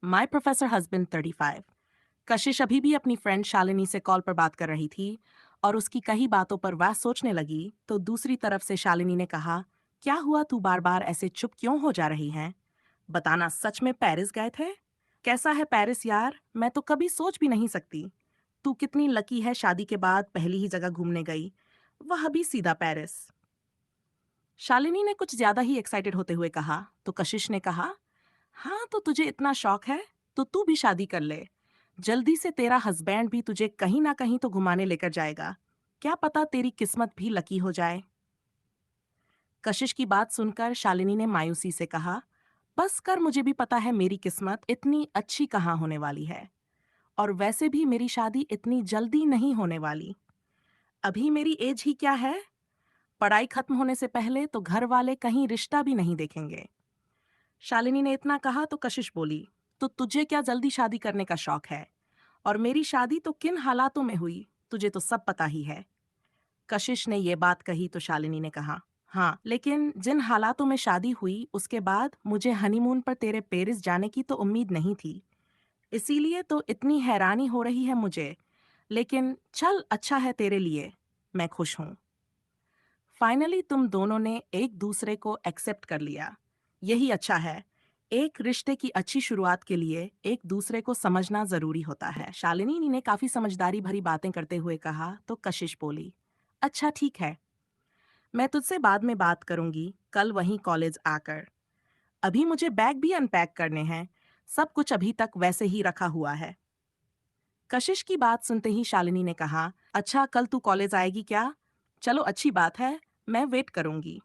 My professor husband 35। कशिश अभी भी अपनी फ्रेंड शालिनी से कॉल पर बात कर रही थी और उसकी कई बातों पर वह सोचने लगी तो दूसरी तरफ से शालिनी ने कहा, क्या हुआ, तू बार बार ऐसे चुप क्यों हो जा रही है? बताना, सच में पेरिस गए थे? कैसा है पेरिस यार, मैं तो कभी सोच भी नहीं सकती। तू कितनी लकी है, शादी के बाद पहली ही जगह घूमने गई, वह भी सीधा पेरिस। शालिनी ने कुछ ज्यादा ही एक्साइटेड होते हुए कहा तो कशिश ने कहा, हाँ तो तुझे इतना शौक है तो तू भी शादी कर ले। जल्दी से तेरा हस्बैंड भी तुझे कहीं ना कहीं तो घुमाने लेकर जाएगा। क्या पता तेरी किस्मत भी लकी हो जाए। कशिश की बात सुनकर शालिनी ने मायूसी से कहा, बस कर, मुझे भी पता है मेरी किस्मत इतनी अच्छी कहाँ होने वाली है। और वैसे भी मेरी शादी इतनी जल्दी नहीं होने वाली। अभी मेरी एज ही क्या है। पढ़ाई खत्म होने से पहले तो घर वाले कहीं रिश्ता भी नहीं देखेंगे। शालिनी ने इतना कहा तो कशिश बोली, तो तुझे क्या जल्दी शादी करने का शौक है? और मेरी शादी तो किन हालातों में हुई, तुझे तो सब पता ही है। कशिश ने ये बात कही तो शालिनी ने कहा, हाँ लेकिन जिन हालातों में शादी हुई उसके बाद मुझे हनीमून पर तेरे पेरिस जाने की तो उम्मीद नहीं थी। इसीलिए तो इतनी हैरानी हो रही है मुझे। लेकिन चल, अच्छा है तेरे लिए, मैं खुश हूं। फाइनली तुम दोनों ने एक दूसरे को एक्सेप्ट कर लिया। यही अच्छा है। एक रिश्ते की अच्छी शुरुआत के लिए एक दूसरे को समझना जरूरी होता है। शालिनी ने काफी समझदारी भरी बातें करते हुए कहा तो कशिश बोली, अच्छा ठीक है, मैं तुझसे बाद में बात करूंगी, कल वहीं कॉलेज आकर। अभी मुझे बैग भी अनपैक करने हैं। सब कुछ अभी तक वैसे ही रखा हुआ है। कशिश की बात सुनते ही शालिनी ने कहा, अच्छा कल तू कॉलेज आएगी क्या? चलो अच्छी बात है, मैं वेट करूंगी।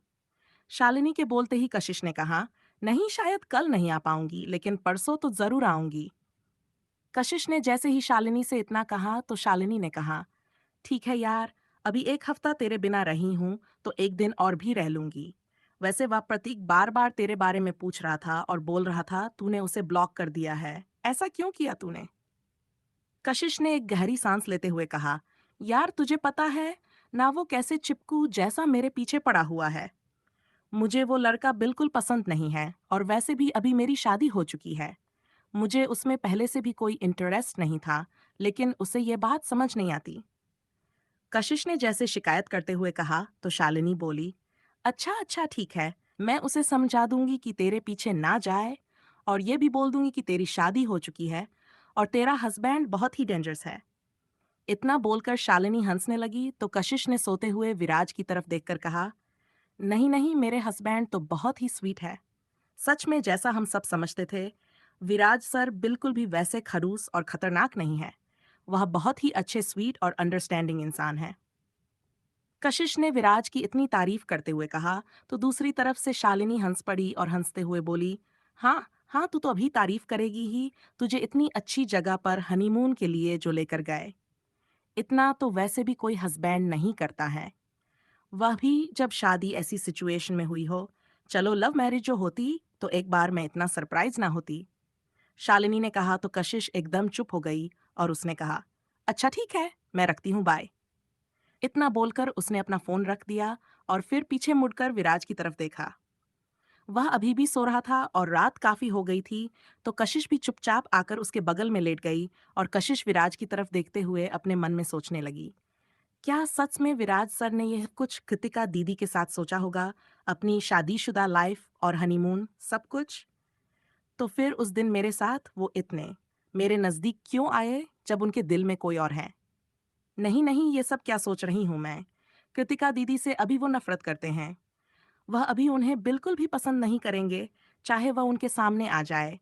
शालिनी के बोलते ही कशिश ने कहा, नहीं शायद कल नहीं आ पाऊंगी लेकिन परसों तो जरूर आऊंगी। कशिश ने जैसे ही शालिनी से इतना कहा तो शालिनी ने कहा, ठीक है यार, अभी एक हफ्ता तेरे बिना रही हूं तो एक दिन और भी रह लूंगी। वैसे वह प्रतीक बार बार तेरे बारे में पूछ रहा था और बोल रहा था तूने उसे ब्लॉक कर दिया है, ऐसा क्यों किया तूने? कशिश ने एक गहरी सांस लेते हुए कहा, यार तुझे पता है ना वो कैसे चिपकू जैसा मेरे पीछे पड़ा हुआ है। मुझे वो लड़का बिल्कुल पसंद नहीं है और वैसे भी अभी मेरी शादी हो चुकी है। मुझे उसमें पहले से भी कोई इंटरेस्ट नहीं था, लेकिन उसे ये बात समझ नहीं आती। कशिश ने जैसे शिकायत करते हुए कहा तो शालिनी बोली, अच्छा अच्छा ठीक है, मैं उसे समझा दूंगी कि तेरे पीछे ना जाए और ये भी बोल दूंगी कि तेरी शादी हो चुकी है और तेरा हस्बैंड बहुत ही डेंजरस है। इतना बोलकर शालिनी हंसने लगी तो कशिश ने सोते हुए विराज की तरफ देखकर कहा, नहीं नहीं, मेरे हस्बैंड तो बहुत ही स्वीट है। सच में जैसा हम सब समझते थे, विराज सर बिल्कुल भी वैसे खड़ूस और खतरनाक नहीं है। वह बहुत ही अच्छे, स्वीट और अंडरस्टैंडिंग इंसान है। कशिश ने विराज की इतनी तारीफ करते हुए कहा तो दूसरी तरफ से शालिनी हंस पड़ी और हंसते हुए बोली, हाँ हाँ, तू तो अभी तारीफ करेगी ही। तुझे इतनी अच्छी जगह पर हनीमून के लिए जो लेकर गए, इतना तो वैसे भी कोई हस्बैंड नहीं करता है, वह भी जब शादी ऐसी सिचुएशन में हुई हो। चलो लव मैरिज जो होती तो एक बार मैं इतना सरप्राइज ना होती। शालिनी ने कहा तो कशिश एकदम चुप हो गई और उसने कहा, अच्छा ठीक है, मैं रखती हूँ, बाय। इतना बोलकर उसने अपना फोन रख दिया और फिर पीछे मुड़कर विराज की तरफ देखा। वह अभी भी सो रहा था और रात काफी हो गई थी, तो कशिश भी चुपचाप आकर उसके बगल में लेट गई और कशिश विराज की तरफ देखते हुए अपने मन में सोचने लगी, क्या सच में विराज सर ने यह कुछ कृतिका दीदी के साथ सोचा होगा, अपनी शादीशुदा लाइफ और हनीमून सब कुछ? तो फिर उस दिन मेरे साथ वो इतने मेरे नजदीक क्यों आए जब उनके दिल में कोई और है? नहीं नहीं, ये सब क्या सोच रही हूं मैं। कृतिका दीदी से अभी वो नफरत करते हैं। वह अभी उन्हें बिल्कुल भी पसंद नहीं करेंगे, चाहे वह उनके सामने आ जाए।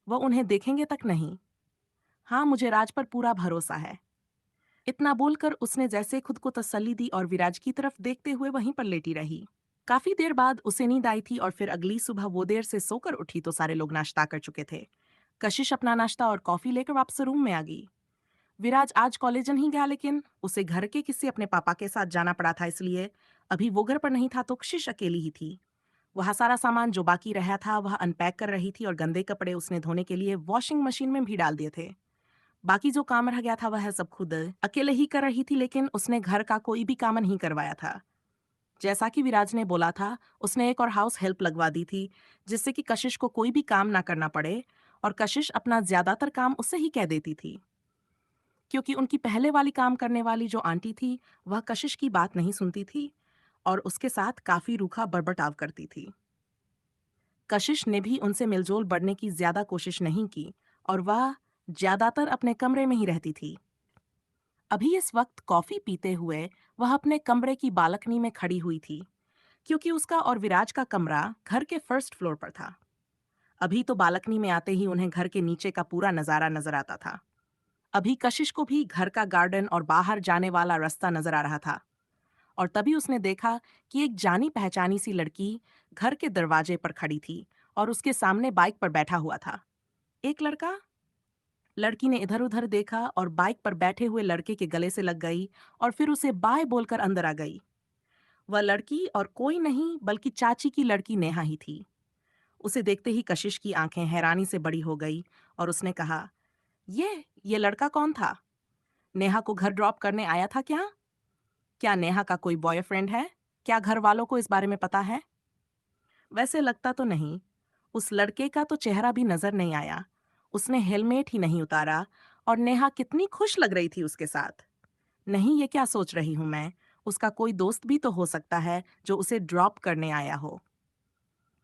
वह उन्हें देखेंगे तक नहीं। हाँ, मुझे राज पर पूरा भरोसा है। इतना बोलकर उसने जैसे खुद को तसल्ली दी और विराज की तरफ देखते हुए वहीं पर लेटी रही। काफी देर बाद उसे नींद आई थी और फिर अगली सुबह वो देर से सोकर उठी तो सारे लोग नाश्ता कर चुके थे। कशिश अपना नाश्ता और कॉफी लेकर वापस रूम में आ गई। विराज आज कॉलेज नहीं गया, लेकिन उसे घर के किसी अपने पापा के साथ जाना पड़ा था, इसलिए अभी वो घर पर नहीं था तो कशिश अकेली ही थी। वह सारा सामान जो बाकी रहा था वह अनपैक कर रही थी और गंदे कपड़े उसने धोने के लिए वॉशिंग मशीन में भी डाल दिए थे। बाकी जो काम रह गया था वह सब खुद अकेले ही कर रही थी, लेकिन उसने घर का कोई भी काम नहीं करवाया था। जैसा कि विराज ने बोला था, उसने एक और हाउस हेल्प लगवा दी थी, जिससे कि कशिश को कोई भी काम ना करना पड़े और कशिश अपना ज्यादातर काम उससे ही कह देती थी, क्योंकि उनकी पहले वाली काम करने वाली जो आंटी थी, वह कशिश की बात नहीं सुनती थी और उसके साथ काफी रूखा बर्बटाव करती थी। कशिश ने भी उनसे मिलजोल बढ़ने की ज्यादा कोशिश नहीं की और वह ज्यादातर अपने कमरे में ही रहती थी। अभी इस वक्त कॉफी पीते हुए वह अपने कमरे की बालकनी में खड़ी हुई थी, क्योंकि उसका और विराज का कमरा घर के फर्स्ट फ्लोर पर था। अभी तो बालकनी में आते ही उन्हें घर के नीचे का पूरा नजारा नजर आता था। अभी कशिश को भी घर का गार्डन और बाहर जाने वाला रास्ता नजर आ रहा था, और तभी उसने देखा कि एक जानी पहचानी सी लड़की घर के दरवाजे पर खड़ी थी और उसके सामने बाइक पर बैठा हुआ था। एक लड़का। लड़की ने इधर उधर देखा और बाइक पर बैठे हुए लड़के के गले से लग गई और फिर उसे बाय बोलकर अंदर आ गई। वह लड़की और कोई नहीं बल्कि चाची की लड़की नेहा ही थी। उसे देखते ही कशिश की आंखें हैरानी से बड़ी हो गई और उसने कहा, ये लड़का कौन था? नेहा को घर ड्रॉप करने आया था क्या? क्या नेहा का कोई बॉयफ्रेंड है? क्या घर वालों को इस बारे में पता है? वैसे लगता तो नहीं। उस लड़के का तो चेहरा भी नजर नहीं आया। उसने हेलमेट ही नहीं उतारा और नेहा कितनी खुश लग रही थी उसके साथ। नहीं, ये क्या सोच रही हूं मैं? उसका कोई दोस्त भी तो हो सकता है जो उसे ड्रॉप करने आया हो।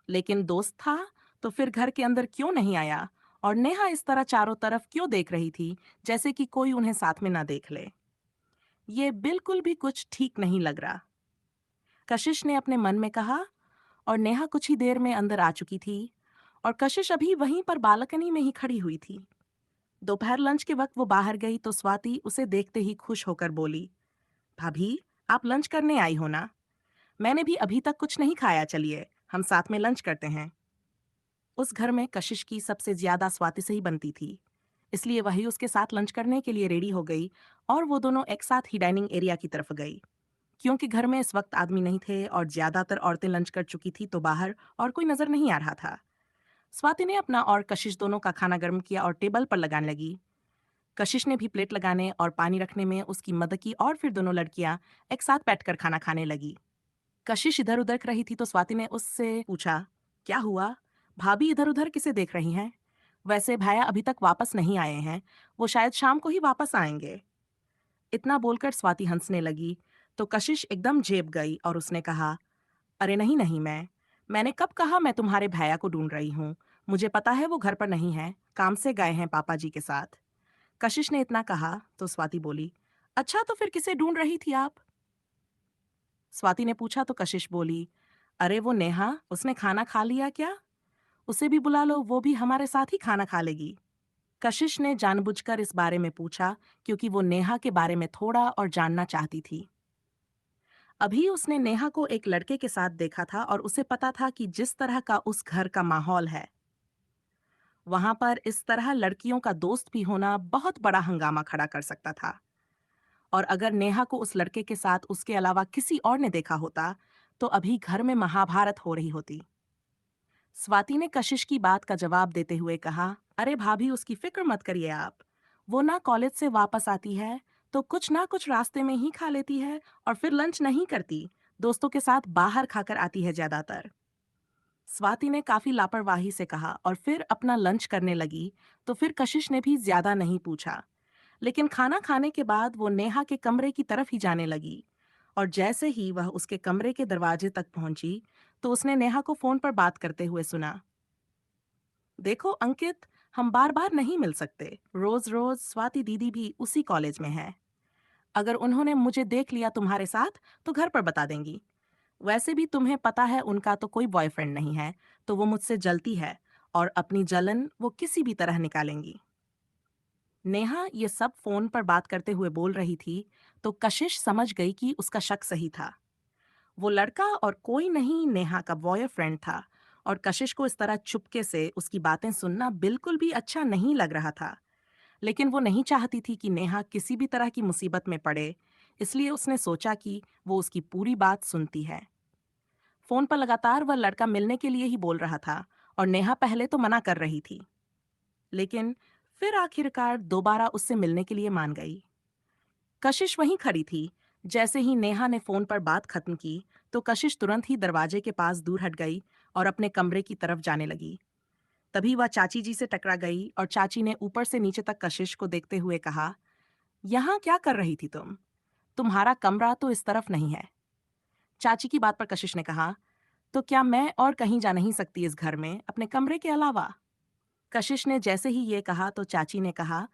लेकिन दोस्त था तो फिर घर के अंदर क्यों नहीं आया? और नेहा इस तरह चारों तरफ क्यों देख रही थी, जैसे कि कोई उन्हें साथ में ना देख ले? ये बिल्कुल भी कुछ ठीक नहीं लग रहा, कशिश ने अपने मन में कहा। और नेहा कुछ ही देर में अंदर आ चुकी थी और कशिश अभी वहीं पर बालकनी में ही खड़ी हुई थी। दोपहर लंच के वक्त वो बाहर गई तो स्वाति उसे देखते ही खुश होकर बोली, भाभी, आप लंच करने आई हो ना? मैंने भी अभी तक कुछ नहीं खाया, चलिए हम साथ में लंच करते हैं। उस घर में कशिश की सबसे ज्यादा स्वाति से ही बनती थी, इसलिए वही उसके साथ लंच करने के लिए रेडी हो गई और वो दोनों एक साथ ही डाइनिंग एरिया की तरफ गई। क्योंकि घर में इस वक्त आदमी नहीं थे और ज्यादातर औरतें लंच कर चुकी थी तो बाहर और कोई नजर नहीं आ रहा था। स्वाति ने अपना और कशिश दोनों का खाना गर्म किया और टेबल पर लगाने लगी। कशिश ने भी प्लेट लगाने और पानी रखने में उसकी मदद की और फिर दोनों लड़कियां एक साथ बैठकर खाना खाने लगी। कशिश इधर उधर रही थी तो स्वाति ने उससे पूछा, क्या हुआ? भाभी इधर उधर किसे देख रही हैं? वैसे भैया अभी तक वापस नहीं आए हैं, वो शायद शाम को ही वापस आएंगे। इतना बोलकर स्वाति हंसने लगी तो कशिश एकदम झेप गई और उसने कहा, अरे नहीं नहीं, मैंने कब कहा मैं तुम्हारे भैया को ढूंढ रही हूँ? मुझे पता है वो घर पर नहीं है, काम से गए हैं पापा जी के साथ। कशिश ने इतना कहा तो स्वाति बोली, अच्छा तो फिर किसे ढूंढ रही थी आप? स्वाति ने पूछा तो कशिश बोली, अरे वो नेहा, उसने खाना खा लिया क्या? उसे भी बुला लो, वो भी हमारे साथ ही खाना खा लेगी। कशिश ने जानबूझकर इस बारे में पूछा क्योंकि वो नेहा के बारे में थोड़ा और जानना चाहती थी। अभी उसने नेहा को एक लड़के के साथ देखा था और उसे पता था कि जिस तरह का उस घर का माहौल है, वहां पर इस तरह लड़कियों का दोस्त भी होना बहुत बड़ा हंगामा खड़ा कर सकता था। और अगर नेहा को उस लड़के के साथ उसके अलावा किसी और ने देखा होता तो अभी घर में महाभारत हो रही होती। स्वाति ने कशिश की बात का जवाब देते हुए कहा, अरे भाभी, उसकी फिक्र मत करिए आप। वो ना कॉलेज से वापस आती है तो कुछ ना कुछ रास्ते में ही खा लेती है और फिर लंच नहीं करती, दोस्तों के साथ बाहर खाकर आती है ज्यादातर। स्वाति ने काफी लापरवाही से कहा और फिर अपना लंच करने लगी। तो फिर कशिश ने भी ज्यादा नहीं पूछा, लेकिन खाना खाने के बाद वो नेहा के कमरे की तरफ ही जाने लगी। और जैसे ही वह उसके कमरे के दरवाजे तक पहुंची तो उसने नेहा को फोन पर बात करते हुए सुना, देखो अंकित, हम बार बार नहीं मिल सकते, रोज रोज स्वाति दीदी भी उसी कॉलेज में है। अगर उन्होंने मुझे देख लिया तुम्हारे साथ तो घर पर बता देंगी। वैसे भी तुम्हें पता है उनका तो कोई बॉयफ्रेंड नहीं है, तो वो मुझसे जलती है और अपनी जलन वो किसी भी तरह निकालेंगी। नेहा ये सब फोन पर बात करते हुए बोल रही थी तो कशिश समझ गई कि उसका शक सही था। वो लड़का और कोई नहीं नेहा का बॉयफ्रेंड था और कशिश को इस तरह चुपके से उसकी बातें सुनना बिल्कुल भी अच्छा नहीं लग रहा था। लेकिन वो नहीं चाहती थी कि नेहा किसी भी तरह की मुसीबत में पड़े, इसलिए उसने सोचा कि वो उसकी पूरी बात सुनती है। फोन पर लगातार वह लड़का मिलने के लिए ही बोल रहा था और नेहा पहले तो मना कर रही थी, लेकिन फिर आखिरकार दोबारा उससे मिलने के लिए मान गई। कशिश वहीं खड़ी थी। जैसे ही नेहा ने फोन पर बात खत्म की तो कशिश तुरंत ही दरवाजे के पास दूर हट गई और अपने कमरे की तरफ जाने लगी। तभी वह चाची जी से टकरा गई और चाची ने ऊपर से नीचे तक कशिश को देखते हुए कहा, यहाँ क्या कर रही थी तुम? तुम्हारा कमरा तो इस तरफ नहीं है। चाची की बात पर कशिश ने कहा, तो क्या मैं और कहीं जा नहीं सकती इस घर में अपने कमरे के अलावा? कशिश ने जैसे ही ये कहा तो चाची ने कहा,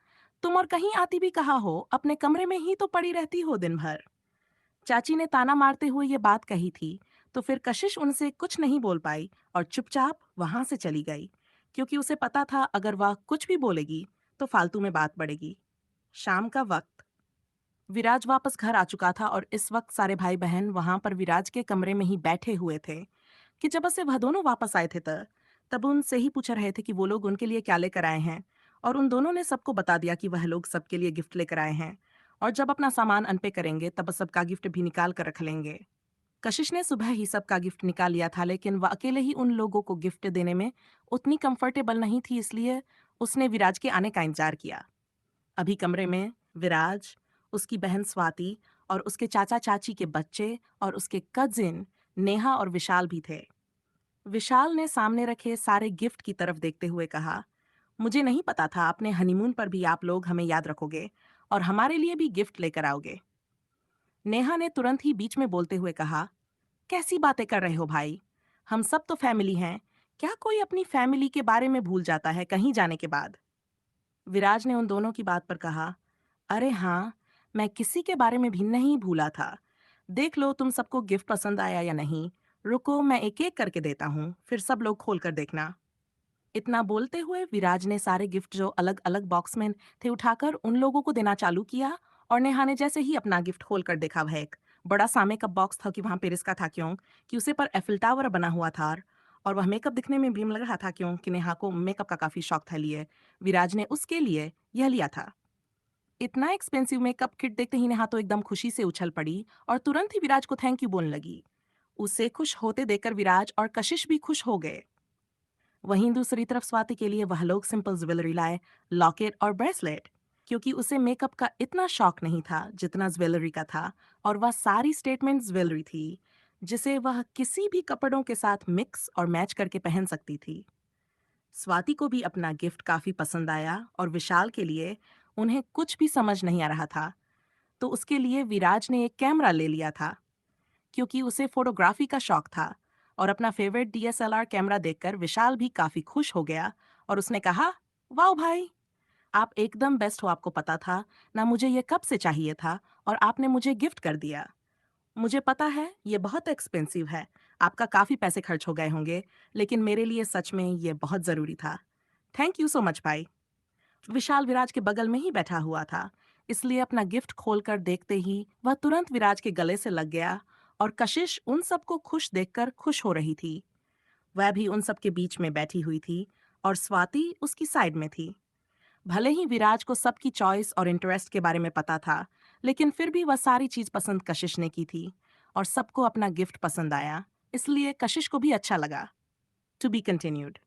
तुम और कहीं आती भी कहा हो, अपने कमरे में ही तो पड़ी रहती हो दिन भर। चाची ने ताना मारते हुए ये बात कही थी, तो फिर कशिश उनसे कुछ नहीं बोल पाई और चुपचाप वहां से चली गई, क्योंकि उसे पता था अगर वह कुछ भी बोलेगी तो फालतू में बात बढ़ेगी। शाम का वक्त। विराज वापस घर आ चुका था और इस वक्त सारे भाई बहन वहां पर विराज के कमरे में ही बैठे हुए थे कि जब से वह दोनों वापस आए थे तब उनसे ही पूछ रहे थे कि वो लोग उनके लिए क्या लेकर आए हैं। और उन दोनों ने सबको बता दिया कि वह लोग सबके लिए गिफ्ट लेकर आए हैं और जब अपना सामान अनपे करेंगे तब सबका गिफ्ट भी निकाल कर रख लेंगे। कशिश ने सुबह ही सबका गिफ्ट निकाल लिया था, लेकिन वह अकेले ही उन लोगों को गिफ्ट देने में उतनी कंफर्टेबल नहीं थी, इसलिए उसने विराज के आने का इंतजार किया। अभी कमरे में विराज, उसकी बहन स्वाति और उसके चाचा चाची के बच्चे और उसके कजिन नेहा और विशाल भी थे। विशाल ने सामने रखे सारे गिफ्ट की तरफ देखते हुए कहा, मुझे नहीं पता था अपने हनीमून पर भी आप लोग हमें याद रखोगे और हमारे लिए भी गिफ्ट लेकर आओगे। नेहा ने तुरंत ही बीच में बोलते हुए कहा, कैसी बातें कर रहे हो भाई? हम सब तो फैमिली हैं। क्या कोई अपनी फैमिली के बारे में भूल जाता है कहीं जाने के बाद? विराज ने उन दोनों की बात पर कहा, अरे हाँ, मैं किसी के बारे में भी नहीं भूला था। देख लो तुम सबको गिफ्ट पसंद आया या नहीं। रुको मैं एक एक करके देता हूँ, फिर सब लोग खोल कर देखना। इतना बोलते हुए विराज ने सारे गिफ्ट जो अलग अलग बॉक्स में थे उठाकर उन लोगों को देना चालू किया। और नेहा ने जैसे ही अपना गिफ्ट खोल कर देखा, वह एक बड़ा सा मेकअप बॉक्स था कि वहां पेरिस का था, क्यों कि उसे पर एफिल टावर बना हुआ था और वह मेकअप दिखने में भी लग रहा था, क्यों कि नेहा को मेकअप का काफी शौक था। लिए विराज ने उसके लिए यह लिया था। इतना एक्सपेंसिव मेकअप किट देखते ही नेहा तो एकदम खुशी से उछल पड़ी और तुरंत ही विराज को थैंक यू बोलने लगी। उसे खुश होते देखकर विराज और कशिश भी खुश हो गए। वहीं दूसरी तरफ स्वाति के लिए वह लोग सिंपल ज्वेलरी लाए, लॉकेट और ब्रेसलेट, क्योंकि उसे मेकअप का इतना शौक नहीं था जितना ज्वेलरी का था। और वह सारी स्टेटमेंट ज्वेलरी थी जिसे वह किसी भी कपड़ों के साथ मिक्स और मैच करके पहन सकती थी। स्वाति को भी अपना गिफ्ट काफी पसंद आया और विशाल के लिए उन्हें कुछ भी समझ नहीं आ रहा था, तो उसके लिए विराज ने एक कैमरा ले लिया था, क्योंकि उसे फोटोग्राफी का शौक था। और अपना फेवरेट डीएसएलआर कैमरा देखकर विशाल भी काफी खुश हो गया और उसने कहा, वाह भाई, आप एकदम बेस्ट हो, आपको पता था ना मुझे ये कब से चाहिए था और आपने मुझे गिफ्ट कर दिया। मुझे पता है ये बहुत एक्सपेंसिव है, आपका काफी पैसे खर्च हो गए होंगे, लेकिन मेरे लिए सच में ये बहुत जरूरी था। थैंक यू सो मच भाई। विशाल विराज के बगल में ही बैठा हुआ था, इसलिए अपना गिफ्ट खोलकर देखते ही वह तुरंत विराज के गले से लग गया। और कशिश उन सबको खुश देखकर खुश हो रही थी। वह भी उन सब के बीच में बैठी हुई थी और स्वाति उसकी साइड में थी। भले ही विराज को सबकी चॉइस और इंटरेस्ट के बारे में पता था, लेकिन फिर भी वह सारी चीज पसंद कशिश ने की थी और सबको अपना गिफ्ट पसंद आया, इसलिए कशिश को भी अच्छा लगा। To be continued.